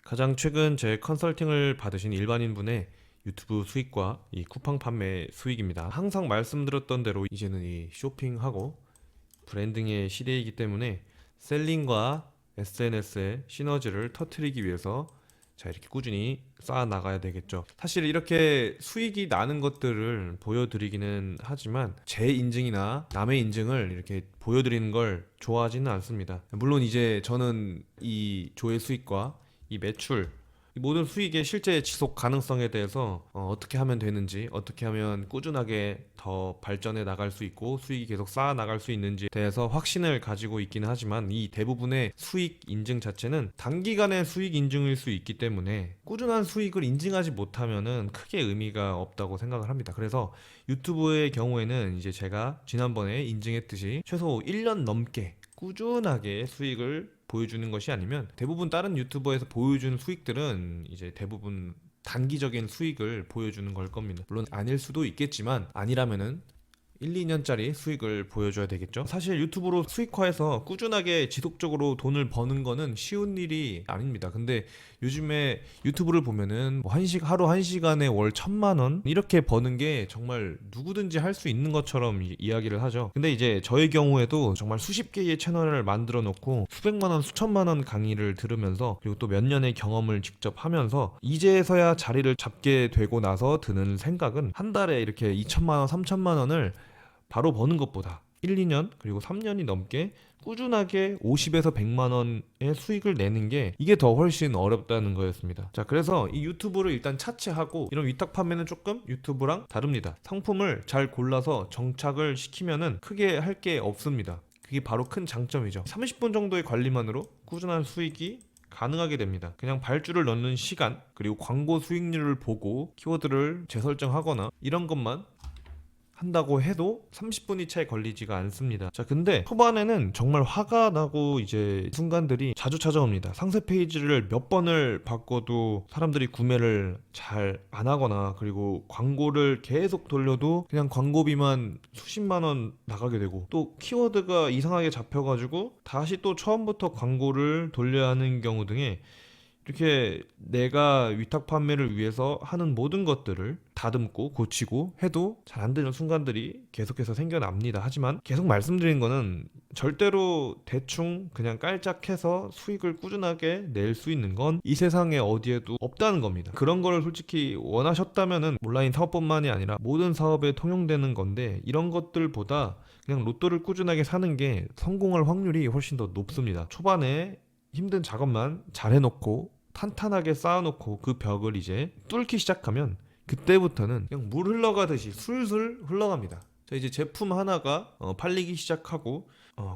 가장 최근 제 컨설팅을 받으신 일반인분의 유튜브 수익과 이 쿠팡 판매 수익입니다. 항상 말씀드렸던 대로 이제는 이 쇼핑하고 브랜딩의 시대이기 때문에 셀링과 SNS의 시너지를 터트리기 위해서 이렇게 꾸준히 쌓아 나가야 되겠죠. 사실 이렇게 수익이 나는 것들을 보여드리기는 하지만 제 인증이나 남의 인증을 이렇게 보여드리는 걸 좋아하지는 않습니다. 물론 이제 저는 이 조회 수익과 이 매출, 이 모든 수익의 실제 지속 가능성에 대해서 어떻게 하면 되는지, 어떻게 하면 꾸준하게 더 발전해 나갈 수 있고 수익이 계속 쌓아 나갈 수 있는지에 대해서 확신을 가지고 있기는 하지만, 이 대부분의 수익 인증 자체는 단기간의 수익 인증일 수 있기 때문에 꾸준한 수익을 인증하지 못하면은 크게 의미가 없다고 생각을 합니다. 그래서 유튜브의 경우에는 이제 제가 지난번에 인증했듯이 최소 1년 넘게 꾸준하게 수익을 보여주는 것이 아니면, 대부분 다른 유튜버에서 보여주는 수익들은 이제 대부분 단기적인 수익을 보여주는 걸 겁니다. 물론 아닐 수도 있겠지만, 아니라면은 1, 2년짜리 수익을 보여줘야 되겠죠. 사실 유튜브로 수익화해서 꾸준하게 지속적으로 돈을 버는 거는 쉬운 일이 아닙니다. 근데 요즘에 유튜브를 보면은 뭐 하루 1시간에 월 1,000만 원 이렇게 버는 게 정말 누구든지 할 수 있는 것처럼 이야기를 하죠. 근데 이제 저의 경우에도 정말 수십 개의 채널을 만들어 놓고 수백만 원, 수천만 원 강의를 들으면서, 그리고 또 몇 년의 경험을 직접 하면서 이제서야 자리를 잡게 되고 나서 드는 생각은, 한 달에 이렇게 2천만 원, 3천만 원을 바로 버는 것보다 1, 2년 그리고 3년이 넘게 꾸준하게 50에서 100만 원의 수익을 내는 게, 이게 더 훨씬 어렵다는 거였습니다. 자, 그래서 이 유튜브를 일단 차치하고, 이런 위탁 판매는 조금 유튜브랑 다릅니다. 상품을 잘 골라서 정착을 시키면은 크게 할 게 없습니다. 그게 바로 큰 장점이죠. 30분 정도의 관리만으로 꾸준한 수익이 가능하게 됩니다. 그냥 발주를 넣는 시간, 그리고 광고 수익률을 보고 키워드를 재설정하거나 이런 것만 한다고 해도 30분이 채 걸리지가 않습니다. 자, 근데 초반에는 정말 화가 나고 이제 순간들이 자주 찾아옵니다. 상세 페이지를 몇 번을 바꿔도 사람들이 구매를 잘 안 하거나, 그리고 광고를 계속 돌려도 그냥 광고비만 수십만 원 나가게 되고, 또 키워드가 이상하게 잡혀가지고 다시 또 처음부터 광고를 돌려야 하는 경우 등의, 이렇게 내가 위탁 판매를 위해서 하는 모든 것들을 다듬고 고치고 해도 잘 안 되는 순간들이 계속해서 생겨납니다. 하지만 계속 말씀드린 거는, 절대로 대충 그냥 깔짝해서 수익을 꾸준하게 낼 수 있는 건 이 세상에 어디에도 없다는 겁니다. 그런 거를 솔직히 원하셨다면은 온라인 사업뿐만이 아니라 모든 사업에 통용되는 건데, 이런 것들보다 그냥 로또를 꾸준하게 사는 게 성공할 확률이 훨씬 더 높습니다. 초반에 힘든 작업만 잘 해놓고 탄탄하게 쌓아놓고 그 벽을 이제 뚫기 시작하면, 그때부터는 그냥 물 흘러가듯이 술술 흘러갑니다. 자, 이제 제품 하나가 팔리기 시작하고,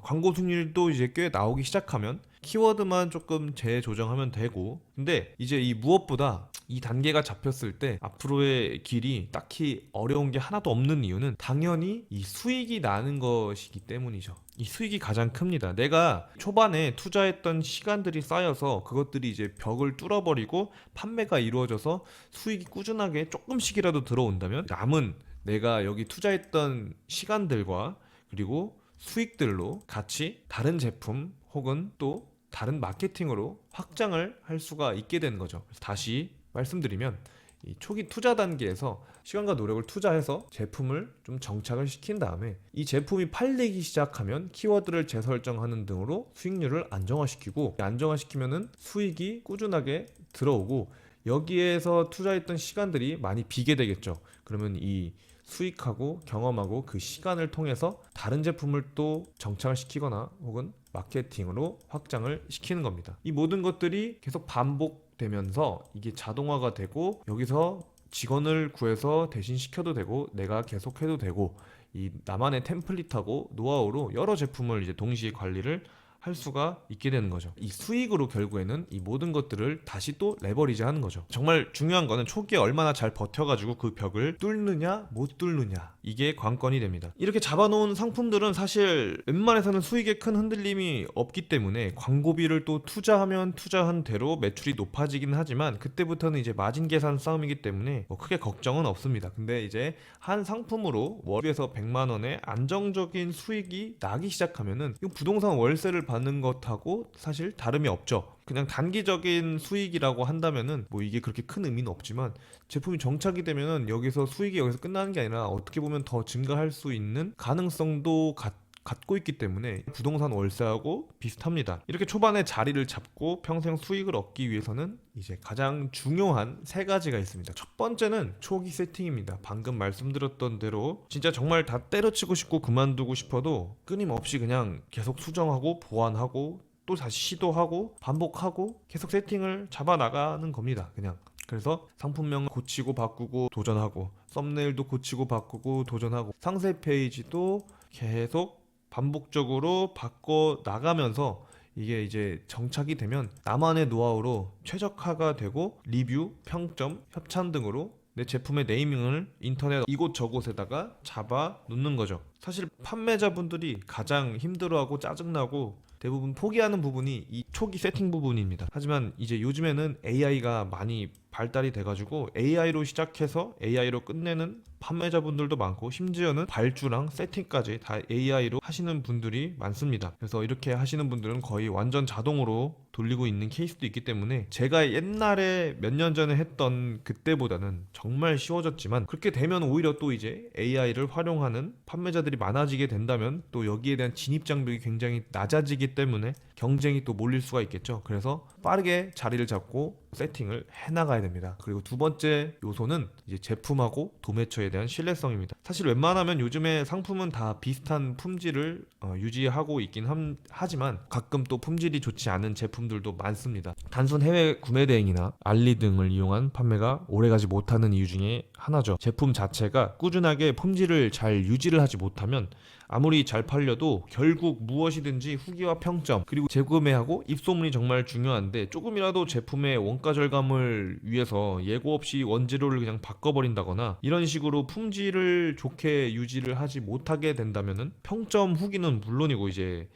광고 수익률도 이제 꽤 나오기 시작하면 키워드만 조금 재조정하면 되고, 근데 이제 이 무엇보다 이 단계가 잡혔을 때 앞으로의 길이 딱히 어려운 게 하나도 없는 이유는 당연히 이 수익이 나는 것이기 때문이죠. 이 수익이 가장 큽니다. 내가 초반에 투자했던 시간들이 쌓여서 그것들이 이제 벽을 뚫어버리고 판매가 이루어져서 수익이 꾸준하게 조금씩이라도 들어온다면, 남은 내가 여기 투자했던 시간들과 그리고 수익들로 같이 다른 제품 혹은 또 다른 마케팅으로 확장을 할 수가 있게 되는 거죠. 그래서 다시 말씀드리면, 이 초기 투자 단계에서 시간과 노력을 투자해서 제품을 좀 정착을 시킨 다음에, 이 제품이 팔리기 시작하면 키워드를 재설정하는 등으로 수익률을 안정화시키고, 안정화시키면은 수익이 꾸준하게 들어오고, 여기에서 투자했던 시간들이 많이 비게 되겠죠. 그러면 이 수익하고 경험하고 그 시간을 통해서 다른 제품을 또 정착을 시키거나 혹은 마케팅으로 확장을 시키는 겁니다. 이 모든 것들이 계속 반복되면서 이게 자동화가 되고, 여기서 직원을 구해서 대신 시켜도 되고 내가 계속 해도 되고, 이 나만의 템플릿하고 노하우로 여러 제품을 이제 동시에 관리를 할 수가 있게 되는 거죠. 이 수익으로 결국에는 이 모든 것들을 다시 또 레버리지 하는 거죠. 정말 중요한 거는 초기에 얼마나 잘 버텨가지고 그 벽을 뚫느냐 못 뚫느냐, 이게 관건이 됩니다. 이렇게 잡아놓은 상품들은 사실 웬만해서는 수익에 큰 흔들림이 없기 때문에, 광고비를 또 투자하면 투자한 대로 매출이 높아지긴 하지만 그때부터는 이제 마진 계산 싸움이기 때문에 뭐 크게 걱정은 없습니다. 근데 이제 한 상품으로 월에서 100만 원의 안정적인 수익이 나기 시작하면은, 이 부동산 월세를 받는 가는 것하고 사실 다름이 없죠. 그냥 단기적인 수익이라고 한다면은 뭐 이게 그렇게 큰 의미는 없지만, 제품이 정착이 되면은 여기서 수익이 여기서 끝나는 게 아니라 어떻게 보면 더 증가할 수 있는 가능성도 갖고 있기 때문에 부동산 월세하고 비슷합니다. 이렇게 초반에 자리를 잡고 평생 수익을 얻기 위해서는 이제 가장 중요한 세 가지가 있습니다. 첫 번째는 초기 세팅입니다. 방금 말씀드렸던 대로 진짜 정말 다 때려치고 싶고 그만두고 싶어도 끊임없이 그냥 계속 수정하고 보완하고 또 다시 시도하고 반복하고 계속 세팅을 잡아 나가는 겁니다. 그냥. 그래서 상품명 고치고 바꾸고 도전하고, 썸네일도 고치고 바꾸고 도전하고, 상세 페이지도 계속 반복적으로 바꿔 나가면서 이게 이제 정착이 되면 나만의 노하우로 최적화가 되고, 리뷰, 평점, 협찬 등으로 내 제품의 네이밍을 인터넷 이곳저곳에다가 잡아 놓는 거죠. 사실 판매자분들이 가장 힘들어하고 짜증나고 대부분 포기하는 부분이 이 초기 세팅 부분입니다. 하지만 이제 요즘에는 AI가 많이 발달이 돼가지고 AI로 시작해서 AI로 끝내는 판매자분들도 많고, 심지어는 발주랑 세팅까지 다 AI로 하시는 분들이 많습니다. 그래서 이렇게 하시는 분들은 거의 완전 자동으로 돌리고 있는 케이스도 있기 때문에, 제가 옛날에 몇 년 전에 했던 그때보다는 정말 쉬워졌지만, 그렇게 되면 오히려 또 이제 AI를 활용하는 판매자들이 많아지게 된다면 또 여기에 대한 진입 장벽이 굉장히 낮아지기 때문에 경쟁이 또 몰릴 수가 있겠죠. 그래서 빠르게 자리를 잡고 세팅을 해나가야 됩니다. 그리고 두 번째 요소는 이제 제품하고 도매처에 대한 신뢰성입니다. 사실 웬만하면 요즘에 상품은 다 비슷한 품질을 유지하고 있긴 하지만 가끔 또 품질이 좋지 않은 제품들도 많습니다. 단순 해외 구매 대행이나 알리 등을 이용한 판매가 오래가지 못하는 이유 중에 하나죠. 제품 자체가 꾸준하게 품질을 잘 유지를 하지 못하면 아무리 잘 팔려도 결국 무엇이든지 후기와 평점, 그리고 재구매하고 입소문이 정말 중요한데, 조금이라도 제품의 원가 절감을 위해서 예고 없이 원재료를 그냥 바꿔버린다거나 이런 식으로 품질을 좋게 유지를 하지 못하게 된다면은 평점 후기는 물론이고 이제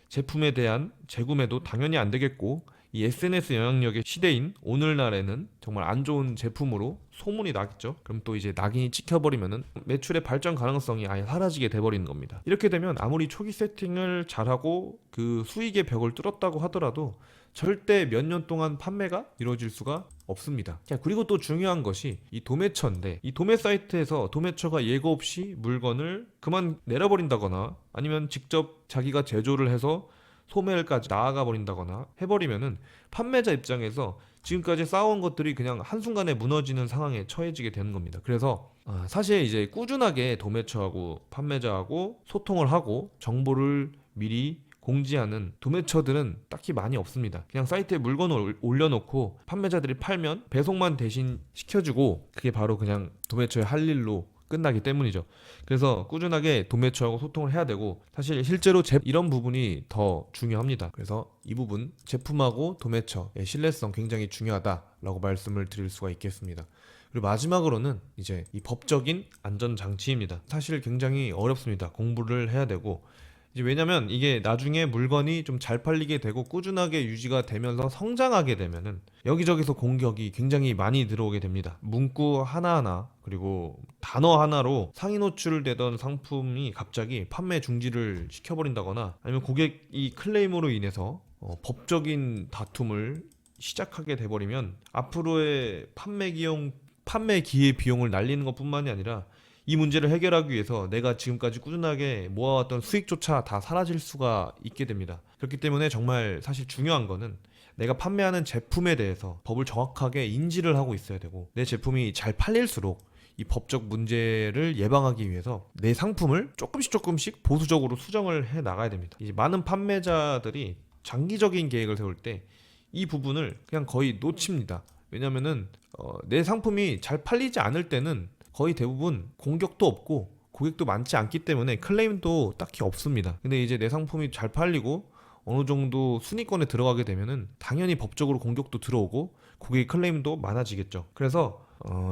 제품에 대한 재구매도 당연히 안 되겠고, 이 SNS 영향력의 시대인 오늘날에는 정말 안 좋은 제품으로 소문이 나겠죠. 그럼 또 이제 낙인이 찍혀버리면은 매출의 발전 가능성이 아예 사라지게 돼버리는 겁니다. 이렇게 되면 아무리 초기 세팅을 잘하고 그 수익의 벽을 뚫었다고 하더라도 절대 몇 년 동안 판매가 이루어질 수가 없습니다. 자, 그리고 또 중요한 것이 이 도매처인데, 이 도매 사이트에서 도매처가 예고 없이 물건을 그만 내려버린다거나 아니면 직접 자기가 제조를 해서 소매까지 나아가 버린다거나 해버리면은 판매자 입장에서 지금까지 쌓아온 것들이 그냥 한순간에 무너지는 상황에 처해지게 되는 겁니다. 그래서 사실 이제 꾸준하게 도매처하고 판매자하고 소통을 하고 정보를 미리 공지하는 도매처들은 딱히 많이 없습니다. 그냥 사이트에 물건을 올려놓고 판매자들이 팔면 배송만 대신 시켜주고, 그게 바로 그냥 도매처의 할 일로 끝나기 때문이죠. 그래서 꾸준하게 도매처하고 소통을 해야 되고, 사실 실제로 이런 부분이 더 중요합니다. 그래서 이 부분, 제품하고 도매처의 신뢰성 굉장히 중요하다라고 말씀을 드릴 수가 있겠습니다. 그리고 마지막으로는 이제 이 법적인 안전장치입니다. 사실 굉장히 어렵습니다. 공부를 해야 되고, 이제 왜냐면 이게 나중에 물건이 좀 잘 팔리게 되고 꾸준하게 유지가 되면서 성장하게 되면은 여기저기서 공격이 굉장히 많이 들어오게 됩니다. 문구 하나하나 그리고 단어 하나로 상위 노출되던 상품이 갑자기 판매 중지를 시켜버린다거나, 아니면 고객이 클레임으로 인해서 법적인 다툼을 시작하게 돼버리면 앞으로의 판매 기회 비용을 날리는 것뿐만이 아니라 이 문제를 해결하기 위해서 내가 지금까지 꾸준하게 모아왔던 수익조차 다 사라질 수가 있게 됩니다. 그렇기 때문에 정말 사실 중요한 거는 내가 판매하는 제품에 대해서 법을 정확하게 인지를 하고 있어야 되고, 내 제품이 잘 팔릴수록 이 법적 문제를 예방하기 위해서 내 상품을 조금씩 보수적으로 수정을 해 나가야 됩니다. 이제 많은 판매자들이 장기적인 계획을 세울 때 이 부분을 그냥 거의 놓칩니다. 왜냐면은 내 상품이 잘 팔리지 않을 때는 거의 대부분 공격도 없고 고객도 많지 않기 때문에 클레임도 딱히 없습니다. 근데 이제 내 상품이 잘 팔리고 어느 정도 순위권에 들어가게 되면은 당연히 법적으로 공격도 들어오고 고객 클레임도 많아지겠죠. 그래서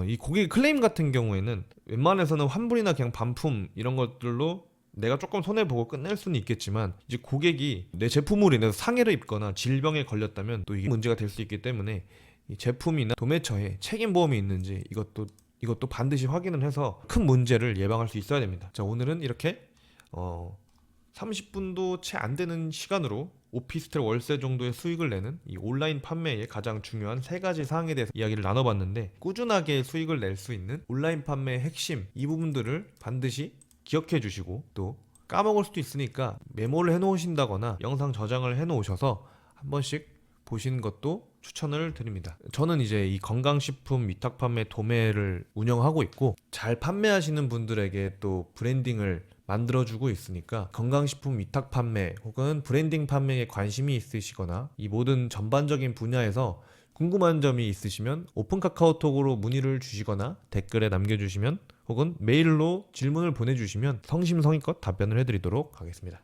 이 고객 클레임 같은 경우에는 웬만해서는 환불이나 그냥 반품 이런 것들로 내가 조금 손해보고 끝낼 수는 있겠지만, 이제 고객이 내 제품으로 인해서 상해를 입거나 질병에 걸렸다면 또 이게 문제가 될 수 있기 때문에 이 제품이나 도매처에 책임보험이 있는지 이것도 반드시 확인을 해서 큰 문제를 예방할 수 있어야 됩니다. 자, 오늘은 이렇게 30분도 채 안 되는 시간으로 오피스텔 월세 정도의 수익을 내는 이 온라인 판매의 가장 중요한 세 가지 사항에 대해서 이야기를 나눠봤는데, 꾸준하게 수익을 낼 수 있는 온라인 판매의 핵심, 이 부분들을 반드시 기억해 주시고, 또 까먹을 수도 있으니까 메모를 해 놓으신다거나 영상 저장을 해 놓으셔서 한 번씩 보시는 것도 추천을 드립니다. 저는 이제 이 건강식품 위탁 판매 도매를 운영하고 있고, 잘 판매하시는 분들에게 또 브랜딩을 만들어주고 있으니까, 건강식품 위탁 판매 혹은 브랜딩 판매에 관심이 있으시거나 이 모든 전반적인 분야에서 궁금한 점이 있으시면 오픈 카카오톡으로 문의를 주시거나 댓글에 남겨주시면, 혹은 메일로 질문을 보내주시면 성심성의껏 답변을 해드리도록 하겠습니다.